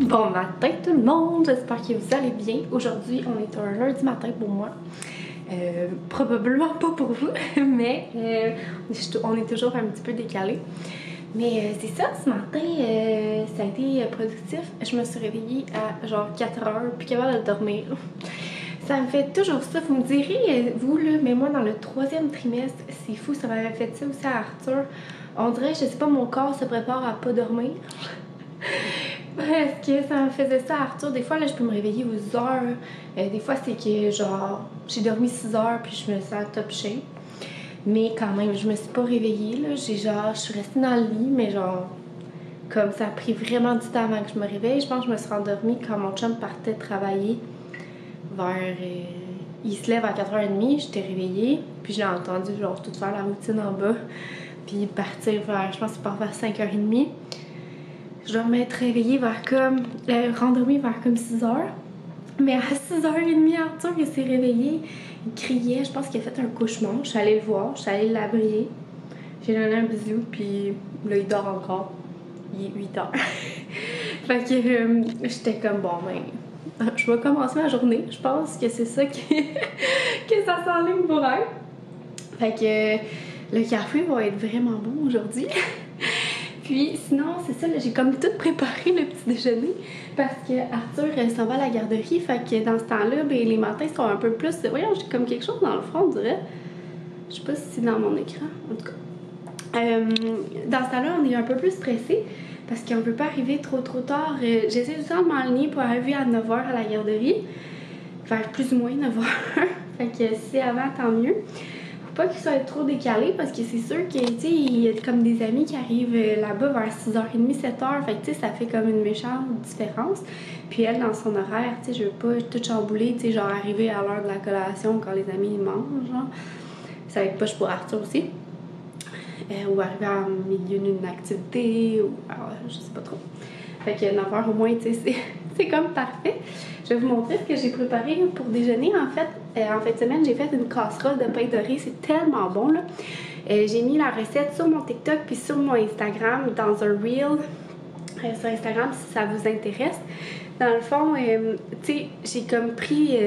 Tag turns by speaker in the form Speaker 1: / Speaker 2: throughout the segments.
Speaker 1: Bon matin tout le monde, j'espère que vous allez bien. Aujourd'hui, on est un lundi matin pour moi. Probablement pas pour vous, mais on est toujours un petit peu décalé. Mais c'est ça, ce matin, ça a été productif. Je me suis réveillée à genre 4 heures, puis capable de dormir. Ça me fait toujours ça. Vous me direz, vous là, mais moi dans le 3e trimestre, c'est fou, ça m'avait fait ça aussi à Arthur. On dirait, je sais pas, mon corps se prépare à pas dormir. Parce que ça me faisait ça à Arthur. Des fois, là, je peux me réveiller aux heures. Des fois, c'est que, genre, j'ai dormi 6 heures puis je me sens top shape. Mais quand même, je me suis pas réveillée, là. Je suis restée dans le lit, mais genre, comme ça a pris vraiment du temps avant que je me réveille. Je pense que je me suis rendormie quand mon chum partait travailler vers... il se lève à 4h30, j'étais réveillée. Puis je l'ai entendu, genre, tout faire la routine en bas. Puis partir vers, je pense qu'il part vers 5h30. Je dois m'être réveillée vers comme... rendormie vers comme 6h. Mais à 6h30, Arthur, il s'est réveillé. Il criait. Je pense qu'il a fait un cauchemar. Je suis allée le voir. Je suis allée l'abrir. J'ai donné un bisou. Puis là, il dort encore. Il est 8h. Fait que j'étais comme, bon, ben... je vais commencer ma journée. Je pense que c'est ça que ça s'enligne pour elle. Fait que le café va être vraiment bon aujourd'hui. Puis sinon, c'est ça, là, j'ai comme tout préparé le petit déjeuner parce que Arthur s'en va à la garderie. Fait que dans ce temps-là, ben, les matins sont un peu plus... Voyons, j'ai comme quelque chose dans le front, on dirait. Je sais pas si c'est dans mon écran, en tout cas. Dans ce temps-là, on est un peu plus stressé parce qu'on peut pas arriver trop tard. J'essaie tout le temps de m'aligner pour arriver à 9h à la garderie. Vers plus ou moins 9h. Fait que si c'est avant, tant mieux. Pas qu'il soit trop décalé parce que c'est sûr que, tu sais, il y a comme des amis qui arrivent là-bas vers 6h30, 7h. Fait que, tu sais, ça fait comme une méchante différence. Puis elle, dans son horaire, tu sais, je veux pas tout chambouler, tu sais, genre arriver à l'heure de la collation quand les amis mangent, genre. Ça va être poche pour Arthur aussi. Ou arriver en milieu d'une activité, ou alors, je sais pas trop. Fait que 9h au moins, tu sais, c'est comme parfait. Je vais vous montrer ce que j'ai préparé pour déjeuner. En fin de semaine, j'ai fait une casserole de pain doré. C'est tellement bon, là. J'ai mis la recette sur mon TikTok puis sur mon Instagram dans un reel sur Instagram si ça vous intéresse. Dans le fond, tu sais, j'ai comme pris...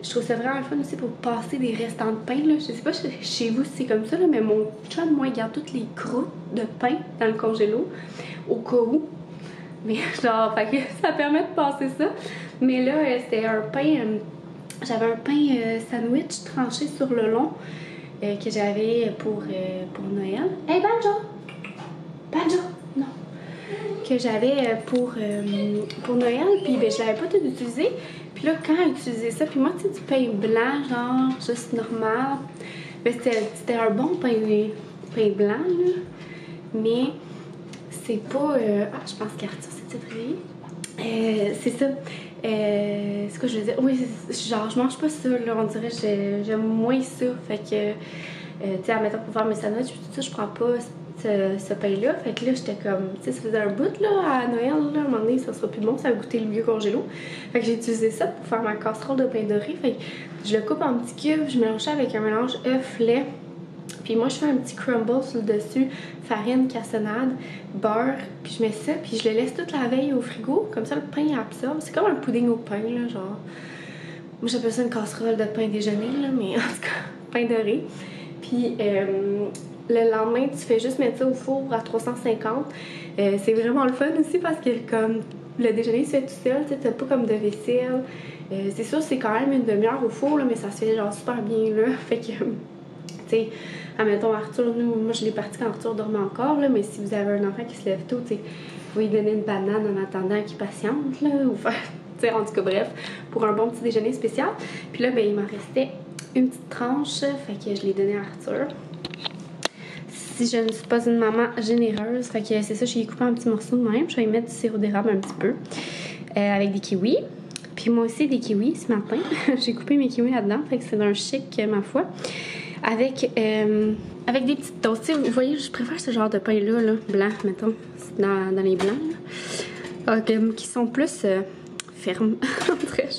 Speaker 1: je trouve ça vraiment le fun aussi pour passer des restants de pain, là. Je sais pas chez vous si c'est comme ça, là, mais mon chum, moi, il garde toutes les croûtes de pain dans le congélo au cas où. Mais genre, fait que ça permet de passer ça. Mais là, c'était un pain... j'avais un pain sandwich tranché sur le long que j'avais pour Noël. Hey, Banjo! Banjo! Non. Que j'avais pour Noël. Puis ben, je l'avais pas tout utilisé. Puis là, quand j'utilisais ça, puis moi, tu sais, du pain blanc, genre, juste normal. Ben, c'était un bon pain blanc, là. Mais... c'est pas... je pense qu'Arthur s'était réveillé. C'est ça. C'est quoi je veux dire? Oui, genre, je mange pas ça, là. On dirait que j'aime moins ça. Fait que, tu sais, admettons, pour faire mes sandwichs, tout ça, je prends pas ce pain-là. Fait que là, j'étais comme... tu sais, ça faisait un bout, là, à Noël, là. À un moment donné, ça sera plus bon. Ça va goûter le vieux congélo. Fait que j'ai utilisé ça pour faire ma casserole de pain doré. Fait que je le coupe en petits cubes. Je mélange ça avec un mélange œuf, lait. Puis moi, je fais un petit crumble sur le dessus, farine, cassonade, beurre, puis je mets ça, puis je le laisse toute la veille au frigo. Comme ça, le pain absorbe. C'est comme un pudding au pain, là, genre. Moi, j'appelle ça une casserole de pain déjeuner, là, mais en tout cas, pain doré. Puis le lendemain, tu fais juste mettre ça au four à 350. C'est vraiment le fun aussi parce que, comme, le déjeuner se fait tout seul, tu sais, t'as pas comme de vaisselle. C'est sûr, c'est quand même une demi-heure au four, là, mais ça se fait, genre, super bien, là. Fait que... tu sais, admettons Arthur, moi je l'ai parti quand Arthur dormait encore, là, mais si vous avez un enfant qui se lève tôt, tu sais, vous lui donner une banane en attendant qu'il patiente, là, ou faire, tu sais, en tout cas, bref, pour un bon petit déjeuner spécial. Puis là, ben, il m'en restait une petite tranche, fait que je l'ai donné à Arthur. Si je ne suis pas une maman généreuse, fait que c'est ça, je lui ai coupé un petit morceau de même, je vais y mettre du sirop d'érable un petit peu, avec des kiwis. Puis moi aussi, des kiwis ce matin. J'ai coupé mes kiwis là-dedans, fait que c'est d'un chic, ma foi. Avec des petites toasts. Vous voyez, je préfère ce genre de pain-là, là, blanc, mettons, dans les blancs, là. Qui sont plus fermes.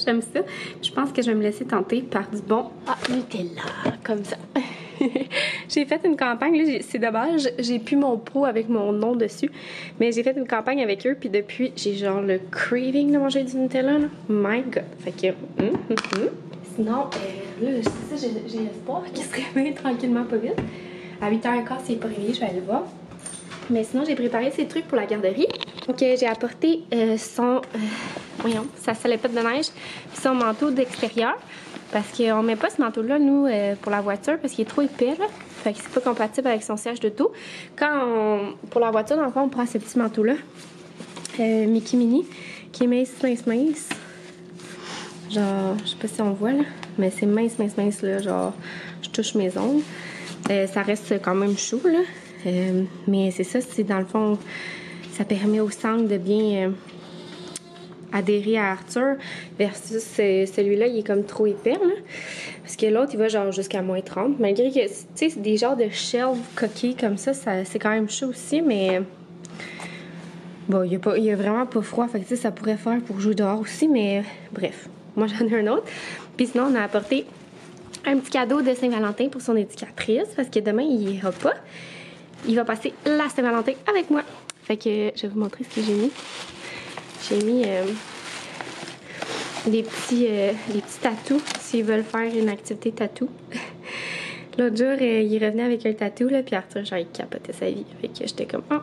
Speaker 1: J'aime ça. Je pense que je vais me laisser tenter par du bon Nutella, comme ça. J'ai fait une campagne, là, c'est dommage, j'ai plus mon pot avec mon nom dessus, mais j'ai fait une campagne avec eux, puis depuis, j'ai genre le craving de manger du Nutella, là. My God! Fait que... Sinon, là, c'est ça, j'ai l'espoir qu'il se réveille tranquillement pas vite. À 8h15, s'il n'est pas réveillé, je vais aller le voir. Mais sinon, j'ai préparé ces trucs pour la garderie. Donc, j'ai apporté voyons, sa salopette de neige puis son manteau d'extérieur. Parce qu'on met pas ce manteau-là, nous, pour la voiture, parce qu'il est trop épais, là. Fait que c'est pas compatible avec son siège d'auto. Pour la voiture, dans le fond, on prend ce petit manteau-là. Mickey Mini, qui est mince. Genre, je sais pas si on voit, là. Mais c'est mince, là. Genre, je touche mes ongles. Ça reste quand même chaud, là. Mais c'est ça, c'est dans le fond, ça permet au sang de bien adhérer à Arthur versus celui-là, il est comme trop épais, là. Parce que l'autre, il va genre jusqu'à moins 30. Malgré que, tu sais, des genres de shelves coquilles comme ça c'est quand même chaud aussi, mais bon, il y a vraiment pas froid. Fait que, tu sais, ça pourrait faire pour jouer dehors aussi, mais bref. Moi, j'en ai un autre. Puis sinon, on a apporté un petit cadeau de Saint-Valentin pour son éducatrice parce que demain, il ira pas. Il va passer la Saint-Valentin avec moi. Fait que je vais vous montrer ce que j'ai mis. J'ai mis des petits tatous s'ils veulent faire une activité tatou. L'autre jour, il revenait avec un tatou, là, puis Arthur, genre, il capotait sa vie. Fait que j'étais comme, oh,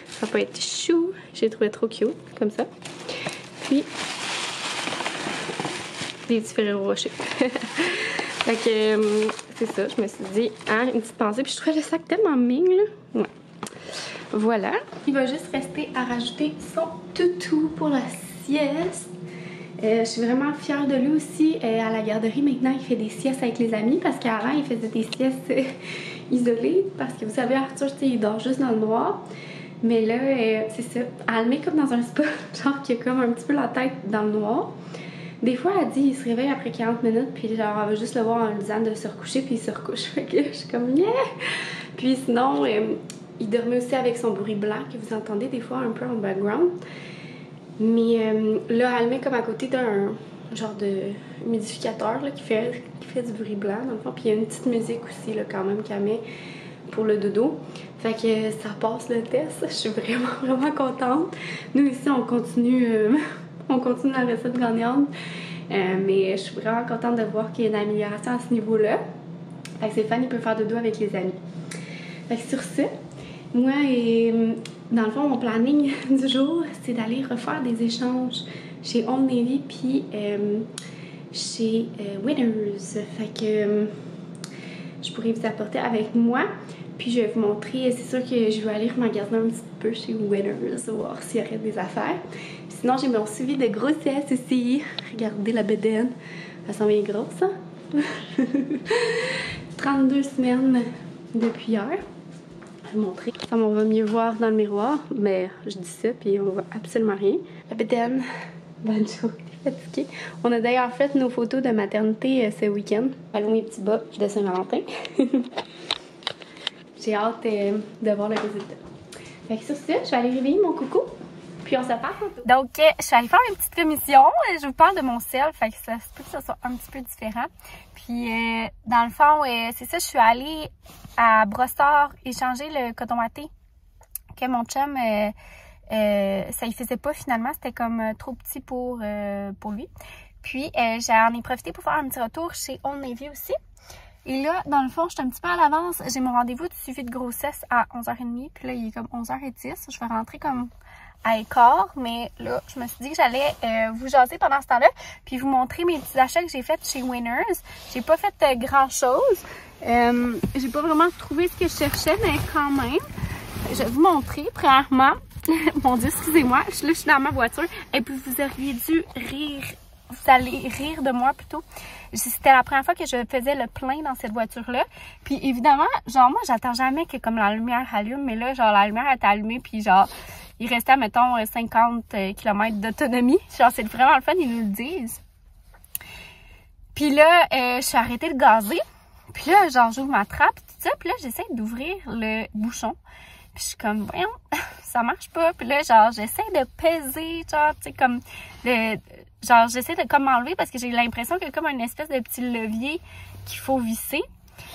Speaker 1: ça va pas être chou. J'ai trouvé trop cute, comme ça. Puis, des petits Ferrero Rocher. Fait que, c'est ça, je me suis dit, hein, une petite pensée. Puis je trouvais le sac tellement mignon, là. Ouais. Voilà. Il va juste rester à rajouter son toutou pour la sieste. Je suis vraiment fière de lui aussi. À la garderie, maintenant, il fait des siestes avec les amis parce qu'avant, il faisait des siestes isolées. Parce que vous savez, Arthur, il dort juste dans le noir. Mais là, c'est ça. Elle le met comme dans un spa, genre qui a comme un petit peu la tête dans le noir. Des fois, elle dit, il se réveille après 40 minutes, puis genre, elle va juste le voir en lui disant de se recoucher, puis il se recouche. Fait que je suis comme, yeah! Puis sinon, il dormait aussi avec son bruit blanc que vous entendez des fois un peu en background. Mais là, elle le met comme à côté d'un genre de humidificateur là, qui fait du bruit blanc, dans le fond. Puis il y a une petite musique aussi, là, quand même, qu'elle met pour le dodo. Fait que ça passe le test. Je suis vraiment contente. Nous, ici, on continue la recette gagnante. Mais je suis vraiment contente de voir qu'il y a une amélioration à ce niveau-là. Fait que Stéphane, il peut faire dodo avec les amis. Fait que sur ce, moi, dans le fond, mon planning du jour, c'est d'aller refaire des échanges chez Old Navy puis chez Winners. Fait que je pourrais vous apporter avec moi. Puis je vais vous montrer, c'est sûr que je vais aller remagasiner un petit peu chez Winners, voir s'il y aurait des affaires. Sinon, j'ai mon suivi de grossesse aussi. Regardez la bédaine. Elle s'en vient grosse, hein? 32 semaines depuis hier. Je vais vous montrer. Ça, on va mieux voir dans le miroir. Mais je dis ça, puis on voit absolument rien. La bédaine. Bonne journée. Fatiguée. On a d'ailleurs fait nos photos de maternité ce week-end. Allons mes petits bas de Saint-Valentin. J'ai hâte de voir le résultat. Fait que sur ça, je vais aller réveiller mon coucou. Puis on se parle. Donc, je suis allée faire une petite commission. Je vous parle de mon sel. Fait que ça se peut que ça soit un petit peu différent. Puis, dans le fond, c'est ça, je suis allée à Brossard échanger le coton watté que mon chum, ça y faisait pas finalement. C'était comme trop petit pour lui. Puis, j'en ai profité pour faire un petit retour chez Old Navy aussi. Et là, dans le fond, je suis un petit peu à l'avance. J'ai mon rendez-vous de suivi de grossesse à 11h30. Puis là, il est comme 11h10. Je vais rentrer comme à écart. Mais là, je me suis dit que j'allais vous jaser pendant ce temps-là. Puis vous montrer mes petits achats que j'ai faits chez Winners. J'ai pas fait grand-chose. J'ai pas vraiment trouvé ce que je cherchais, mais quand même. Je vais vous montrer. Premièrement, mon Dieu, excusez-moi. Là, je suis dans ma voiture. Et puis, vous auriez dû rire. Vous allez rire de moi plutôt. C'était la première fois que je faisais le plein dans cette voiture-là. Puis évidemment, genre moi, j'attends jamais que comme la lumière allume. Mais là, genre la lumière était allumée. Puis genre, il restait, mettons, 50 km d'autonomie. Genre, c'est vraiment le fun, ils nous le disent. Puis là, je suis arrêtée de gazer. Puis là, genre, j'ouvre ma trappe, tout ça. Puis là, j'essaie d'ouvrir le bouchon. Puis je suis comme, voyons, ça marche pas. Puis là, genre, j'essaie de peser, genre, tu sais, comme genre, j'essaie de comme m'enlever parce que j'ai l'impression qu'il y a comme une espèce de petit levier qu'il faut visser.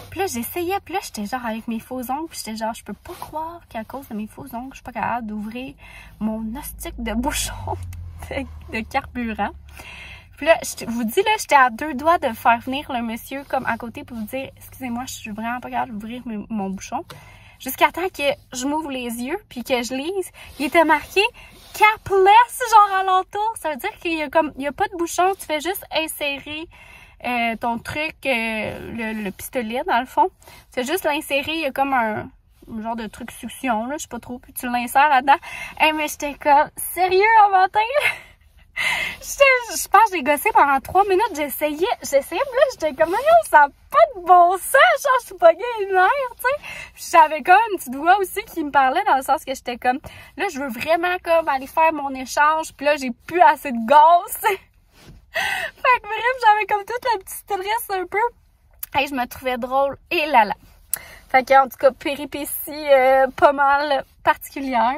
Speaker 2: Puis là, j'essayais, puis là, j'étais genre avec mes faux ongles, puis j'étais genre, je peux pas croire qu'à cause de mes faux ongles, je suis pas capable d'ouvrir mon hostique de bouchon de carburant. Puis là, je vous dis, là, j'étais à 2 doigts de faire venir le monsieur comme à côté pour vous dire, excusez-moi, je suis vraiment pas capable d'ouvrir mon bouchon. Jusqu'à temps que je m'ouvre les yeux, puis que je lise, il était marqué capless, genre alentour. Ça veut dire qu'il y a comme, il y a pas de bouchon, tu fais juste insérer ton truc, le pistolet dans le fond. Tu fais juste l'insérer, il y a comme un genre de truc succion, là, je sais pas trop, puis tu l'insères là-dedans. Hey, mais j'étais comme, sérieux en matin? Je pense que j'ai gossé pendant 3 minutes, j'essayais, puis là, j'étais comme, non, ça n'a pas de bon sens, genre, je suis pas gagnère, tu sais. Puis j'avais comme un petit doigt aussi qui me parlait dans le sens que j'étais comme, là, je veux vraiment comme aller faire mon échange, puis là, j'ai plus assez de gaz. Fait que bref, j'avais comme toute la petite stress un peu. Et je me trouvais drôle, et là là. Fait que, en tout cas, péripétie pas mal particulière.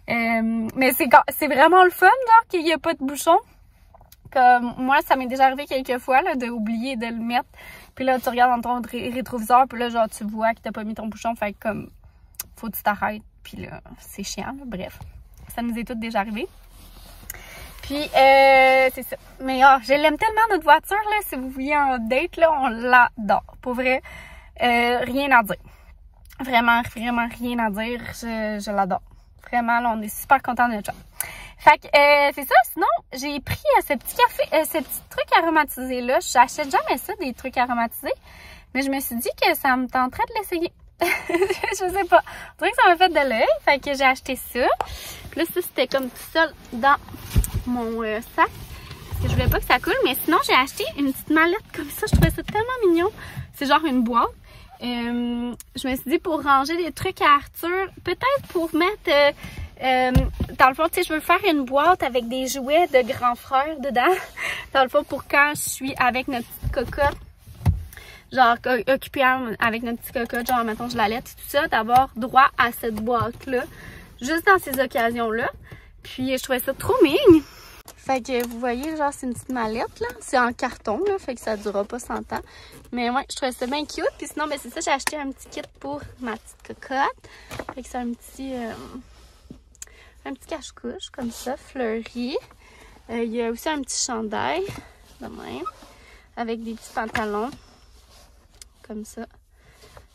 Speaker 2: Mais c'est vraiment le fun, genre, qu'il n'y a pas de bouchon. Comme moi, ça m'est déjà arrivé quelques fois, là, d'oublier de le mettre. Puis là, tu regardes dans ton rétroviseur, puis là, genre, tu vois que t'as pas mis ton bouchon. Fait que, comme, faut que tu t'arrêtes. Puis là, c'est chiant, là. Bref, ça nous est tout déjà arrivé. Puis, c'est ça. Mais je l'aime tellement, notre voiture, là. Si vous vouliez un update, là, on l'adore. Pour vrai, rien à dire. Vraiment, vraiment rien à dire. Je l'adore. Vraiment, là, on est super contents de notre job. Fait que, c'est ça. Sinon, j'ai pris ce petit café, ce petit truc aromatisé là. J'achète jamais ça, des trucs aromatisés. Mais je me suis dit que ça me tenterait de l'essayer. Je sais pas. On dirait que ça m'a fait de l'œil. Fait que j'ai acheté ça. Puis là, ça, c'était comme tout seul dans mon sac. Parce que je voulais pas que ça coule. Mais sinon, j'ai acheté une petite mallette comme ça. Je trouvais ça tellement mignon. C'est genre une boîte. Je me suis dit pour ranger des trucs à Arthur, peut-être pour mettre dans le fond, tu sais, je veux faire une boîte avec des jouets de grand frère dedans. Dans le fond, pour quand je suis avec notre petite cocotte, genre occupée avec notre petite cocotte, genre mettons je l'allaite et tout ça, d'avoir droit à cette boîte-là, juste dans ces occasions-là. Puis je trouvais ça trop mignon. Fait que vous voyez, genre c'est une petite mallette là, c'est en carton là, fait que ça durera pas 100 ans. Mais ouais, je trouvais ça bien cute. Puis sinon, ben c'est ça, j'ai acheté un petit kit pour ma petite cocotte. Fait que c'est un petit cache-couche comme ça, fleuri. Il y a aussi un petit chandail, de même, avec des petits pantalons, comme ça.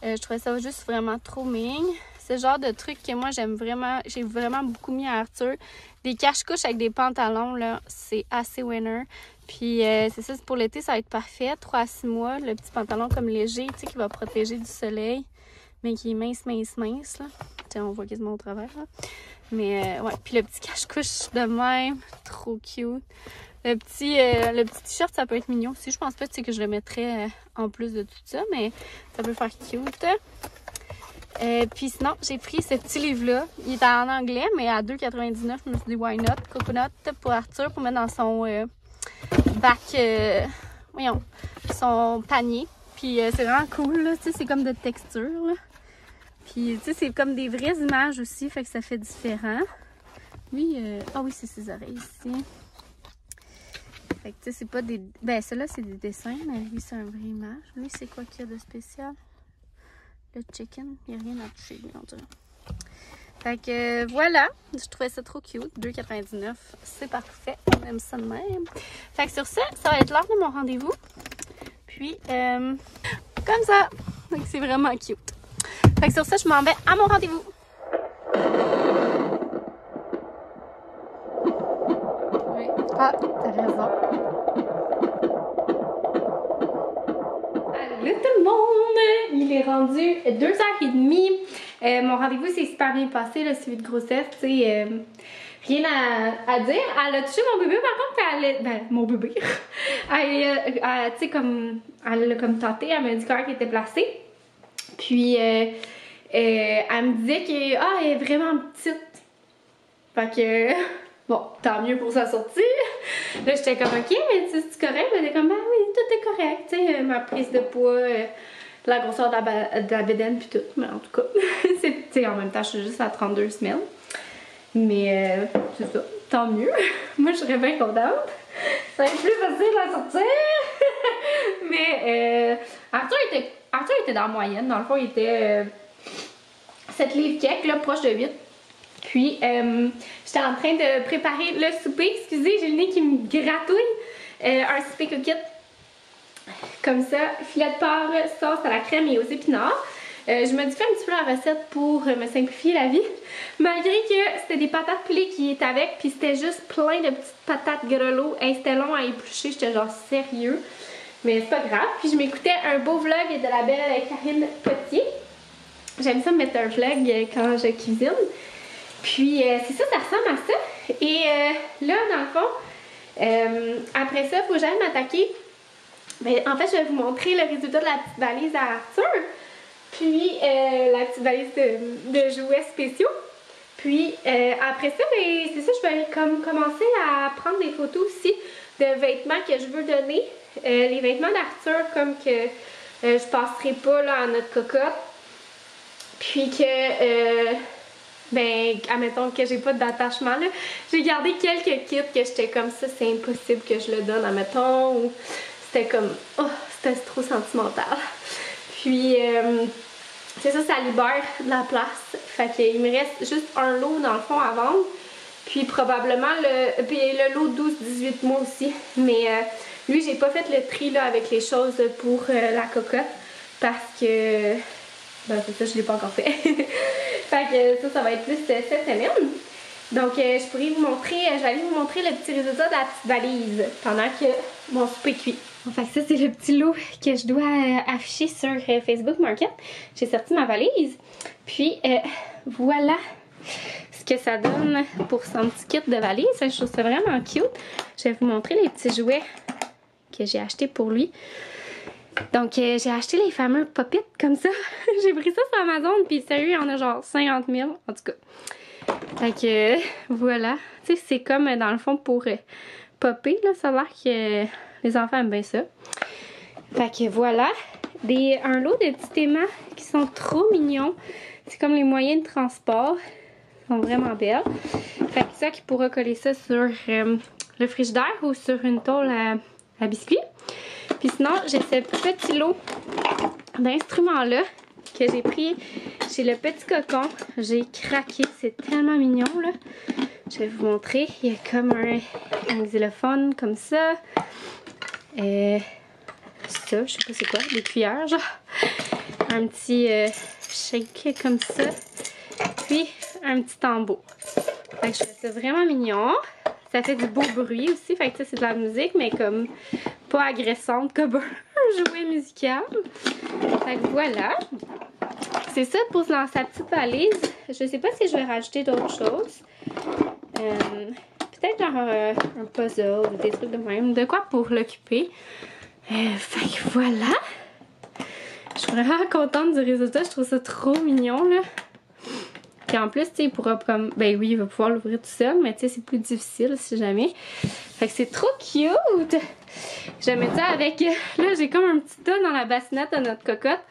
Speaker 2: Je trouvais ça juste vraiment trop mignon. C'est le genre de truc que moi j'aime vraiment, j'ai vraiment beaucoup mis à Arthur. Des cache-couches avec des pantalons, là, c'est assez winner. Puis c'est ça, pour l'été, ça va être parfait. 3 à 6 mois, le petit pantalon comme léger, tu sais, qui va protéger du soleil, mais qui est mince, là. Tiens, on voit quasiment au travers, là. Mais ouais, puis le petit cache-couche de même, trop cute. Le petit t-shirt, ça peut être mignon aussi. Je pense pas que je le mettrais en plus de tout ça, mais ça peut faire cute. Puis sinon, j'ai pris ce petit livre-là. Il est en anglais, mais à 2,99 $. Je me suis dit, why not? Coconut pour Arthur, pour mettre dans son bac, voyons, son panier. Puis c'est vraiment cool, là. Tu sais, c'est comme de texture, là. Puis, tu sais, c'est comme des vraies images aussi, fait que ça fait différent. Lui, ah oui, c'est ses oreilles ici. Fait que, tu sais, c'est pas des... Ben, ceux-là, c'est des dessins, mais lui, c'est une vraie image. Lui, c'est quoi qu'il y a de spécial? Le chicken, il n'y a rien à toucher, lui, on dirait. Fait que, voilà, je trouvais ça trop cute. 2,99 $, c'est parfait. On aime ça de même. Fait que sur ça, ça va être l'heure de mon rendez-vous. Puis, comme ça. Donc, c'est vraiment cute. Fait que sur ça, je m'en vais à mon rendez-vous. Oui. Ah, t'as raison.
Speaker 1: Allô tout le monde! Il est rendu 2h30. Mon rendez-vous s'est super bien passé, le suivi de grossesse, tu sais, rien à dire. Elle a touché mon bébé, par contre, puis ben, mon bébé. Tu sais, comme, elle l'a comme tenté, elle m'a dit qu'il était placé. Puis, elle me disait qu'elle est vraiment petite. Fait que, bon, tant mieux pour sa sortie. Là, j'étais comme, ok, mais c'est correct? Elle était comme, ben oui, tout est correct. Tu sais, ma prise de poids, la grosseur de la bédaine, puis tout. Mais en tout cas, tu sais, en même temps, je suis juste à 32 semaines. Mais, c'est ça, tant mieux. Moi, je serais bien contente. Ça va être plus facile à sortir. Mais, Arthur était dans la moyenne. Dans le fond, il était 7 livres quelques, là, proche de 8. Puis, j'étais en train de préparer le souper. Excusez, j'ai le nez qui me gratouille. Un souper coquette. Comme ça, filet de porc, sauce à la crème et aux épinards. Je modifie un petit peu la recette pour me simplifier la vie. Malgré que c'était des patates poulet qui étaient avec, puis c'était juste plein de petites patates grelots. C'était long à éplucher, j'étais genre sérieux. Mais c'est pas grave. Puis je m'écoutais un beau vlog de la belle Karine Potier. J'aime ça mettre un vlog quand je cuisine. Puis c'est ça, ça ressemble à ça. Et là, dans le fond, après ça, il faut que j'aille m'attaquer. Mais en fait, je vais vous montrer le résultat de la petite valise à Arthur. Puis la petite valise de jouets spéciaux. Puis après ça, ben, c'est ça, je vais comme commencer à prendre des photos aussi de vêtements que je veux donner. Les vêtements d'Arthur, comme que je passerai pas là, à notre cocotte. Puis que, ben, admettons que j'ai pas d'attachement là. J'ai gardé quelques kits que j'étais comme ça, c'est impossible que je le donne, admettons. Ou c'était comme, oh, c'était trop sentimental. Puis, c'est ça, ça libère de la place. Fait qu'il me reste juste un lot dans le fond à vendre. Puis probablement le lot 12-18 mois aussi. Mais lui, j'ai pas fait le tri là, avec les choses pour la cocotte. Parce que, ben c'est ça, je l'ai pas encore fait. Fait que ça va être plus cette semaine. Donc je pourrais vous montrer, je vais aller vous montrer le petit résultat de la petite valise pendant que mon souper cuit. Fait que ça, c'est le petit lot que je dois afficher sur Facebook Market. J'ai sorti ma valise. Puis, voilà ce que ça donne pour son petit kit de valise. Je trouve ça vraiment cute. Je vais vous montrer les petits jouets que j'ai achetés pour lui. Donc, j'ai acheté les fameux pop-it comme ça. J'ai pris ça sur Amazon. Puis, sérieux, il y en a genre 50 000. En tout cas. Fait que, voilà. Tu sais, c'est comme dans le fond pour popper. Là, ça a l'air que les enfants aiment bien ça. Fait que voilà, un lot de petits aimants qui sont trop mignons. C'est comme les moyens de transport. Ils sont vraiment belles. Fait que ça qui pourra coller ça sur le frigidaire ou sur une tôle à biscuits. Puis sinon, j'ai ce petit lot d'instruments-là que j'ai pris chez le Petit Cocon. J'ai craqué, c'est tellement mignon là. Je vais vous montrer. Il y a comme un xylophone comme ça. Ça, je sais pas c'est quoi, des cuillères genre. Un petit shake comme ça. Puis un petit tambour. Fait que je trouve ça vraiment mignon. Ça fait du beau bruit aussi. Fait que ça c'est de la musique mais comme pas agressante comme un jouet musical. Fait que voilà. C'est ça pour dans sa petite valise. Je sais pas si je vais rajouter d'autres choses. Peut-être genre un puzzle ou des trucs de même. De quoi pour l'occuper. Fait que voilà. Je suis vraiment contente du résultat. Je trouve ça trop mignon là. Puis en plus, tu sais, il pourra comme... Ben oui, il va pouvoir l'ouvrir tout seul. Mais tu sais, c'est plus difficile si jamais. Fait que c'est trop cute. Je vais mettre ça avec... Là, j'ai comme un petit tas dans la bassinette de notre cocotte.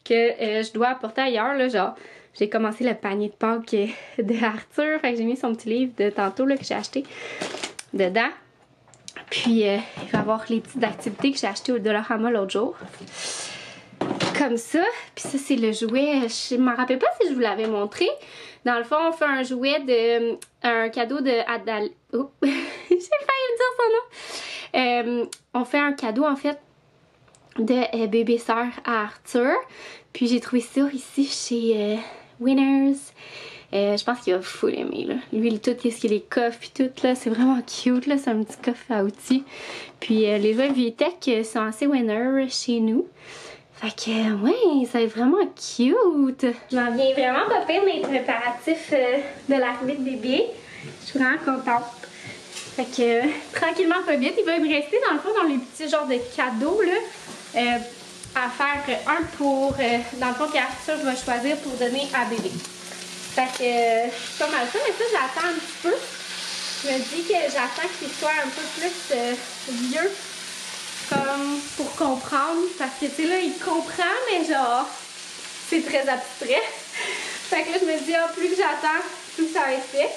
Speaker 1: Que je dois apporter ailleurs là. Genre, j'ai commencé le panier de Pâques de Arthur. Fait que j'ai mis son petit livre de tantôt là, que j'ai acheté dedans. Puis il va y avoir les petites activités que j'ai acheté au Dollarama l'autre jour. Comme ça. Puis ça c'est le jouet. Je m'en rappelle pas si je vous l'avais montré. Dans le fond on fait un jouet de... un cadeau de Adal... Oh. J'ai failli dire son nom. On fait un cadeau en fait de bébé sœur à Arthur. Puis j'ai trouvé ça ici chez Winners. Je pense qu'il va full aimer là. Lui tout qu'est-ce qu'il est les coffres puis tout là, c'est vraiment cute là, c'est un petit coffre à outils. Puis les jouets Vietech sont assez Winners chez nous. Fait que ouais, ça va être vraiment cute. Je m'en viens vraiment pas pire mes préparatifs de l'arrivée de bébé. Je suis vraiment contente. Fait que tranquillement pas vite, il va me rester dans le fond dans les petits genres de cadeaux là. À faire un pour, dans le fond, qu'Arthur va choisir pour donner à bébé. Fait que c'est pas mal ça, mais ça j'attends un petit peu. Je me dis que j'attends qu'il soit un peu plus vieux comme pour comprendre. Parce que tu sais là, il comprend, mais genre, c'est très abstrait. Fait que là, je me dis, ah, plus que j'attends, plus ça va être fait.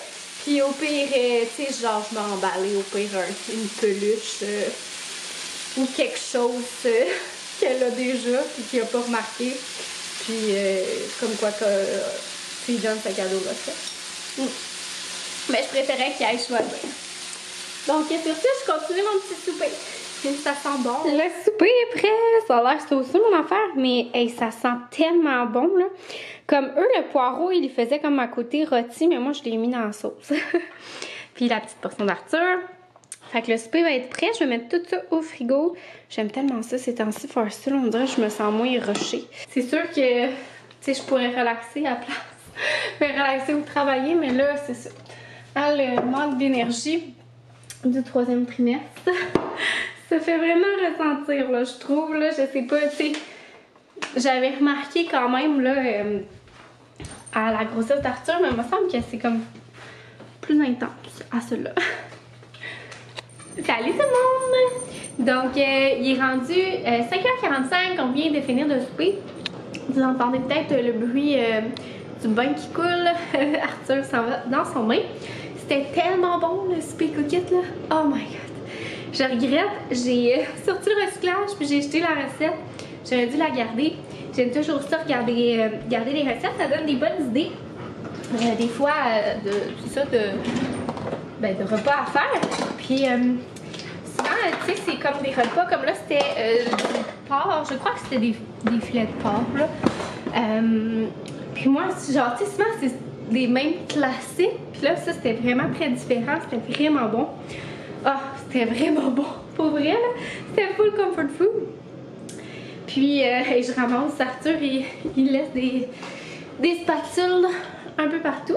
Speaker 1: Puis au pire, tu sais, genre, je vais emballer au pire une peluche ou quelque chose qu'elle a déjà puis qu'il n'a pas remarqué. Puis comme quoi que tu lui donnes ce cadeau-là. Mais je préférais qu'il aille choisir. Donc sur ça, je continue mon petit souper. Ça sent bon. Le souper est prêt. Ça a l'air sauceux mon affaire, mais hey, ça sent tellement bon là. Comme eux, le poireau, ils faisaient comme à côté rôti, mais moi je l'ai mis dans la sauce. Puis la petite portion d'Arthur. Fait que le souper va être prêt. Je vais mettre tout ça au frigo. J'aime tellement ça ces temps-ci faire ça. On dirait que je me sens moins rushée. C'est sûr que tu sais, je pourrais relaxer à la place. Je vais relaxer ou travailler, mais là, c'est ça. Dans le manque d'énergie du 3e trimestre, ça fait vraiment ressentir, là, je trouve. Là, je sais pas, tu sais. J'avais remarqué quand même, là, à la grossesse d'Arthur, mais il me semble que c'est comme plus intense à cela. Salut tout le monde! Donc, il est rendu 5h45, on vient de finir de souper. Vous entendez peut-être le bruit du bain qui coule. Arthur s'en va dans son bain. C'était tellement bon le souper cookette là. Oh my god! Je regrette, j'ai sorti le recyclage puis j'ai jeté la recette. J'aurais dû la garder. J'aime toujours ça, garder les recettes, ça donne des bonnes idées. Des fois, de repas à faire. Puis, souvent, tu sais, c'est comme des repas, comme là, c'était du porc. Je crois que c'était des filets de porc, là. Puis moi, genre, tu sais, souvent, c'est des mêmes classiques. Puis là, ça, c'était vraiment très différent. C'était vraiment bon. Ah, c'était vraiment bon. Pour vrai, là. C'était full comfort food. Puis, je ramasse Arthur et il laisse des spatules un peu partout.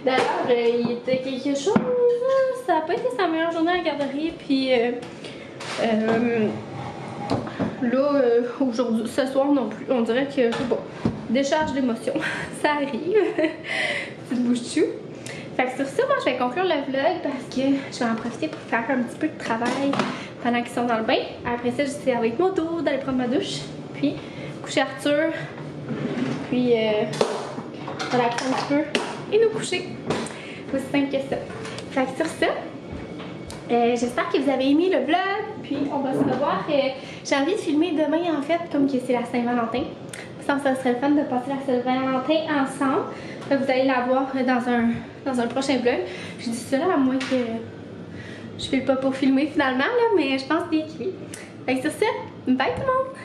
Speaker 1: D'ailleurs, il était quelque chose. Ça n'a pas été sa meilleure journée à la garderie. Puis là, aujourd'hui, ce soir non plus. On dirait que, bon, décharge d'émotions. Ça arrive. Petite bouche de chou. Fait que sur ça, moi, je vais conclure le vlog parce que je vais en profiter pour faire un petit peu de travail pendant qu'ils sont dans le bain. Après ça, ça va être mon tour d'aller prendre ma douche. Puis, coucher Arthur. Puis, relaxer un petit peu et nous coucher. Aussi simple que ça. Fait que sur ça, j'espère que vous avez aimé le vlog. Puis on va se revoir. J'ai envie de filmer demain en fait, comme que c'est la Saint-Valentin. Ça serait le fun de passer la Saint-Valentin ensemble. Fait que vous allez la voir dans un prochain vlog. Je dis ça là à moins que je file pas pour filmer finalement là, mais je pense bien qu'il est. Fait que sur ça, bye tout le monde!